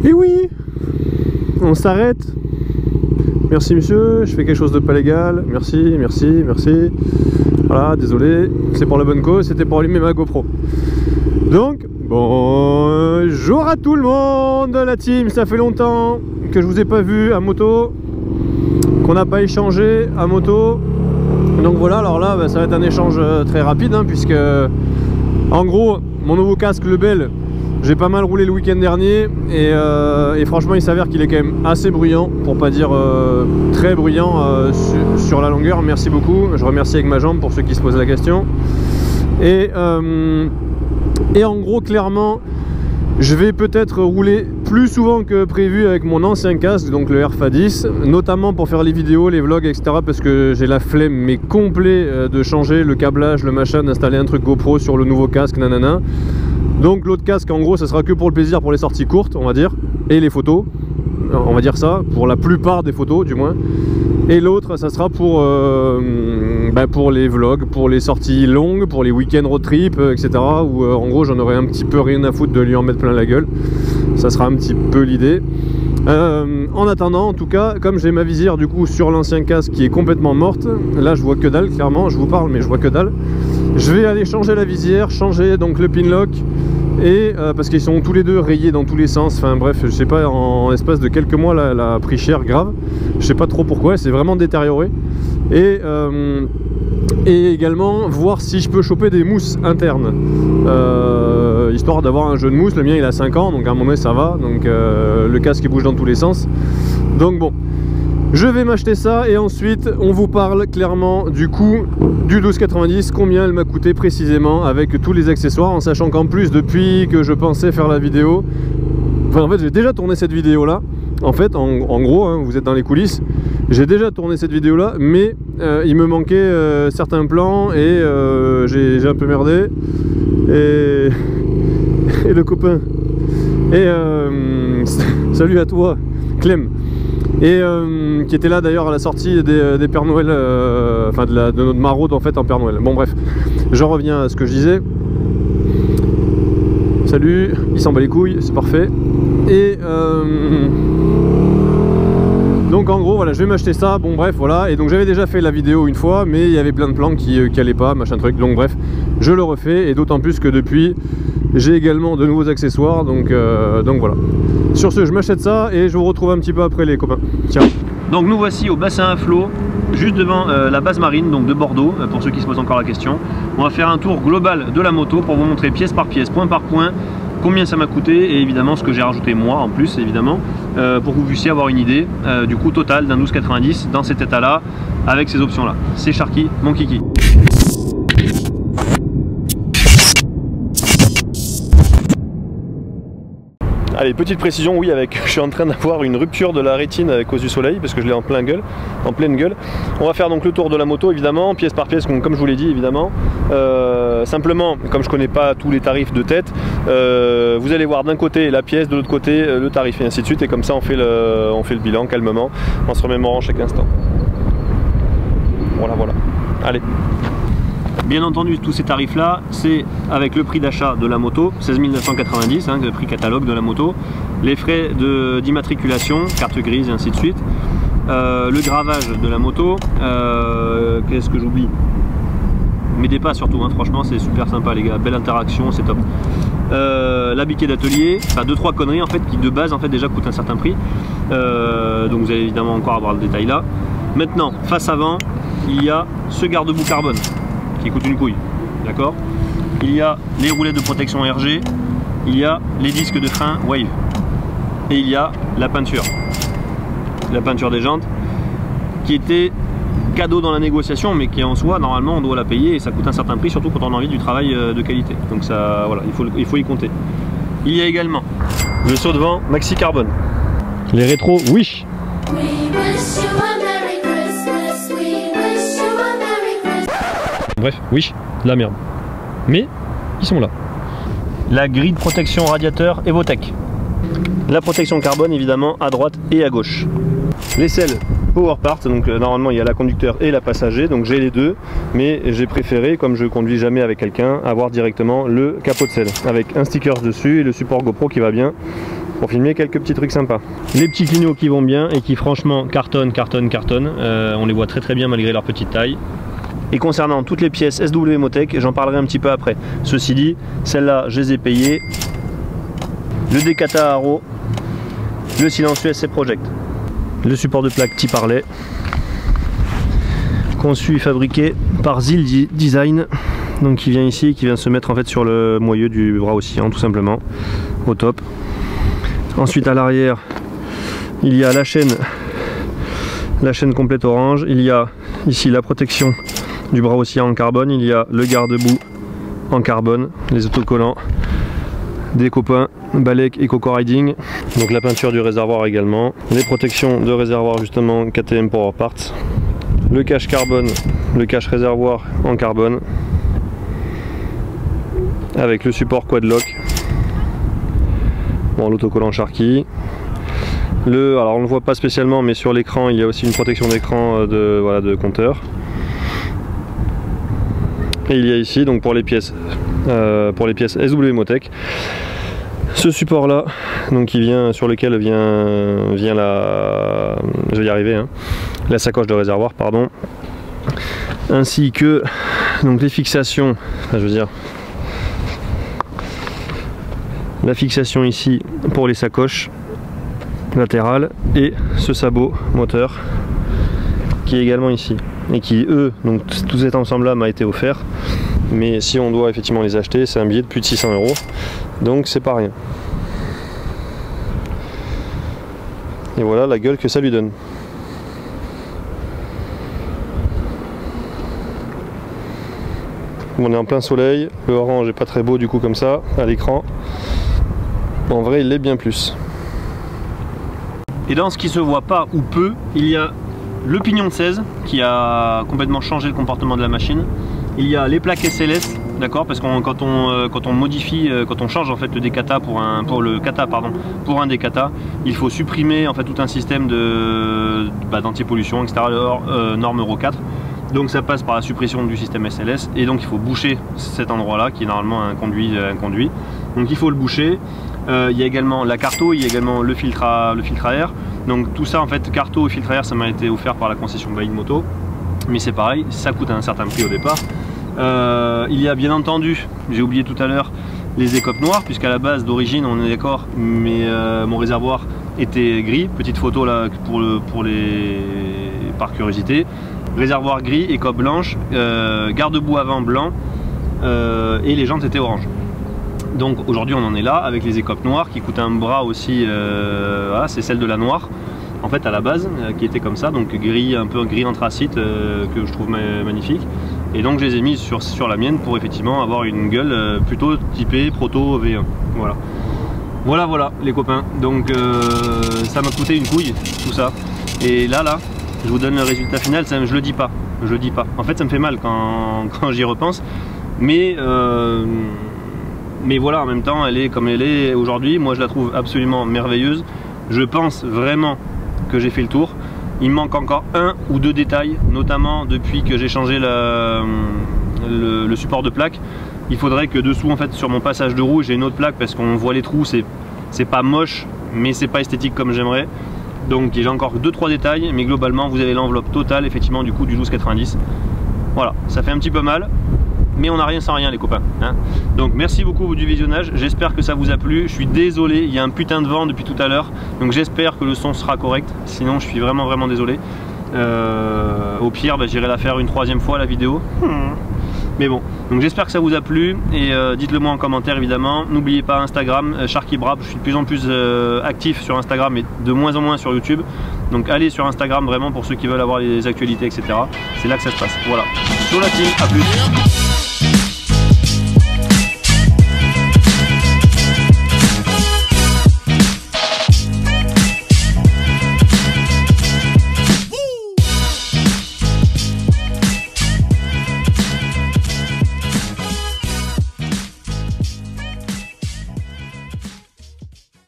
Et oui, on s'arrête. Merci monsieur, je fais quelque chose de pas légal. Merci, merci, merci. Voilà, désolé, c'est pour la bonne cause, c'était pour allumer ma GoPro. Donc, bonjour à tout le monde, la team. Ça fait longtemps que je vous ai pas vu à moto, qu'on n'a pas échangé à moto. Donc voilà, alors là, ça va être un échange très rapide, hein, puisque en gros, mon nouveau casque, le Bell, j'ai pas mal roulé le week-end dernier et franchement il s'avère qu'il est quand même assez bruyant, pour pas dire très bruyant sur la longueur. Merci beaucoup, je remercie avec ma jambe pour ceux qui se posent la question. Et en gros clairement je vais peut-être rouler plus souvent que prévu avec mon ancien casque, donc le RFA 10, notamment pour faire les vidéos, les vlogs, etc. parce que j'ai la flemme mais complet de changer le câblage, le machin, d'installer un truc GoPro sur le nouveau casque, nanana. Donc l'autre casque en gros ça sera que pour le plaisir, pour les sorties courtes on va dire, et les photos, on va dire ça, pour la plupart des photos du moins. Et l'autre ça sera pour les vlogs, pour les sorties longues, pour les week-ends road trip, etc. où en gros j'en aurai un petit peu rien à foutre de lui en mettre plein la gueule. Ça sera un petit peu l'idée. En attendant, en tout cas, comme j'ai ma visière du coup sur l'ancien casque qui est complètement morte, là je vois que dalle, clairement, je vous parle mais je vois que dalle. Je vais aller changer la visière, changer donc le pin lock, et parce qu'ils sont tous les deux rayés dans tous les sens. Enfin bref, je sais pas, en espace de quelques mois là, elle a pris cher grave. Je sais pas trop pourquoi, c'est vraiment détérioré. Et également voir si je peux choper des mousses internes, histoire d'avoir un jeu de mousse. Le mien il a 5 ans, donc à un moment donné ça va. Donc le casque il bouge dans tous les sens. Donc bon, je vais m'acheter ça et ensuite on vous parle clairement du coût du 1290, combien elle m'a coûté précisément avec tous les accessoires, en sachant qu'en plus depuis que je pensais faire la vidéo, enfin en fait j'ai déjà tourné cette vidéo là, en fait en gros, hein, vous êtes dans les coulisses, j'ai déjà tourné cette vidéo là, mais il me manquait certains plans et j'ai un peu merdé et le copain et salut à toi Clem, et qui était là d'ailleurs à la sortie des Pères Noël, enfin de notre maraude en fait en Père Noël. Bon bref, j'en reviens à ce que je disais. Salut, il s'en bat les couilles, c'est parfait. Et donc en gros voilà, je vais m'acheter ça, bon bref voilà. Et donc j'avais déjà fait la vidéo une fois, mais il y avait plein de plans qui allaient pas, machin truc. Donc bref, je le refais, et d'autant plus que depuis j'ai également de nouveaux accessoires, donc voilà. Sur ce, je m'achète ça et je vous retrouve un petit peu après les copains. Tiens. Donc nous voici au bassin à flot, juste devant la base marine donc de Bordeaux, pour ceux qui se posent encore la question. On va faire un tour global de la moto pour vous montrer pièce par pièce, point par point, combien ça m'a coûté et évidemment ce que j'ai rajouté moi en plus évidemment, pour que vous puissiez avoir une idée du coût total d'un 1290 dans cet état là, avec ces options là. C'est Sharky, mon kiki. Allez, petite précision, oui, je suis en train d'avoir une rupture de la rétine à cause du soleil, parce que je l'ai en pleine gueule. On va faire donc le tour de la moto, évidemment, pièce par pièce, comme je vous l'ai dit, évidemment. Simplement, comme je connais pas tous les tarifs de tête, vous allez voir d'un côté la pièce, de l'autre côté le tarif, et ainsi de suite. Et comme ça, on fait le bilan calmement, en se remémorant chaque instant. Voilà, voilà. Allez. Bien entendu, tous ces tarifs-là, c'est avec le prix d'achat de la moto, 16 990, hein, le prix catalogue de la moto, les frais d'immatriculation, carte grise et ainsi de suite, le gravage de la moto, qu'est-ce que j'oublie? M'aidez pas surtout, hein, franchement c'est super sympa les gars, belle interaction, c'est top. La biquet d'atelier, enfin 2-3 conneries en fait qui de base en fait déjà coûtent un certain prix, donc vous allez évidemment encore avoir le détail là. Maintenant, face avant, il y a ce garde-boue carbone qui coûte une couille, d'accord. Il y a les roulettes de protection RG, il y a les disques de frein Wave, et il y a la peinture des jantes, qui était cadeau dans la négociation, mais qui en soi, normalement, on doit la payer, et ça coûte un certain prix, surtout quand on a envie du travail de qualité. Donc ça, voilà, il faut y compter. Il y a également le saut de vent Maxi Carbone, les rétros Wish. Bref, Wish, la merde. Mais ils sont là. La grille de protection radiateur Evotech. La protection carbone évidemment à droite et à gauche. Les selles Power Part, donc normalement il y a la conducteur et la passager, donc j'ai les deux, mais j'ai préféré, comme je conduis jamais avec quelqu'un, avoir directement le capot de selle avec un sticker dessus et le support GoPro qui va bien. pour filmer quelques petits trucs sympas. Les petits clignots qui vont bien et qui franchement cartonnent. On les voit très bien malgré leur petite taille. Et concernant toutes les pièces SW Motec, j'en parlerai un petit peu après. Ceci dit, celles-là, je les ai payées. Le Decata Haro, le silencieux SC Project, le support de plaque type Harley, conçu et fabriqué par Zil Design, donc qui vient ici, qui vient se mettre en fait sur le moyeu du bras oscillant, tout simplement, au top. Ensuite à l'arrière, il y a la chaîne complète orange, il y a ici la protection du bras oscillant en carbone, il y a le garde-boue en carbone, les autocollants, des copains, Balek et Coco Riding, donc la peinture du réservoir également, les protections de réservoir justement KTM Power Parts, le cache carbone, le cache réservoir en carbone, avec le support Quadlock, bon, l'autocollant Sharky, alors on ne le voit pas spécialement mais sur l'écran il y a aussi une protection d'écran de compteur. Et il y a ici donc pour les pièces SW Motec ce support là, donc qui vient sur lequel vient la, je vais y arriver, hein, la sacoche de réservoir, pardon, ainsi que donc les fixations, enfin, je veux dire la fixation ici pour les sacoches latérales et ce sabot moteur qui est également ici et qui donc tout cet ensemble là m'a été offert, mais si on doit effectivement les acheter c'est un billet de plus de 600 €, donc c'est pas rien. Et voilà la gueule que ça lui donne. On est en plein soleil, le orange est pas très beau du coup comme ça à l'écran, en vrai il l'est bien plus. Et dans ce qui se voit pas ou peu, il y a le pignon de 16 qui a complètement changé le comportement de la machine. Il y a les plaques SLS, d'accord, parce que quand on modifie, quand on change en fait le Decata pour un Decata, il faut supprimer en fait tout un système d'anti-pollution extérieure norme Euro 4. Donc ça passe par la suppression du système SLS et donc il faut boucher cet endroit là qui est normalement un conduit. Donc il faut le boucher. Il y a également la carto, il y a également le filtre à air. Donc tout ça en fait, carto et filtre à air, ça m'a été offert par la concession Bike Moto. Mais c'est pareil, ça coûte un certain prix au départ. Il y a bien entendu, j'ai oublié tout à l'heure, les écopes noires, puisqu'à la base d'origine on est d'accord, mais mon réservoir était gris. Petite photo là par curiosité. Réservoir gris, écope blanche, garde-boue avant blanc et les jantes étaient orange. Donc aujourd'hui on en est là avec les écopes noires qui coûtent un bras aussi, voilà, c'est celle de la noire en fait à la base qui était comme ça, donc gris, un peu gris anthracite que je trouve magnifique, et donc je les ai mises sur la mienne pour effectivement avoir une gueule plutôt typée proto V1. Voilà les copains, donc ça m'a coûté une couille tout ça, et là je vous donne le résultat final, je le dis pas, en fait ça me fait mal quand j'y repense, mais voilà, en même temps elle est comme elle est aujourd'hui. Moi je la trouve absolument merveilleuse, je pense vraiment que j'ai fait le tour. Il me manque encore un ou deux détails, notamment depuis que j'ai changé le support de plaque. Il faudrait que dessous en fait sur mon passage de roue j'ai une autre plaque parce qu'on voit les trous, c'est pas moche mais c'est pas esthétique comme j'aimerais. Donc j'ai encore 2-3 détails, mais globalement vous avez l'enveloppe totale effectivement du coup du 1290. Voilà, ça fait un petit peu mal, mais on n'a rien sans rien les copains, hein. Donc merci beaucoup du visionnage, j'espère que ça vous a plu. Je suis désolé, il y a un putain de vent depuis tout à l'heure, donc j'espère que le son sera correct, sinon je suis vraiment désolé. Au pire j'irai la faire une troisième fois la vidéo. Mais bon, donc j'espère que ça vous a plu, et dites-le moi en commentaire évidemment. N'oubliez pas Instagram, Sharky Brab, je suis de plus en plus actif sur Instagram et de moins en moins sur YouTube. Donc allez sur Instagram vraiment pour ceux qui veulent avoir les actualités, etc. C'est là que ça se passe. Voilà, sur la team, à plus.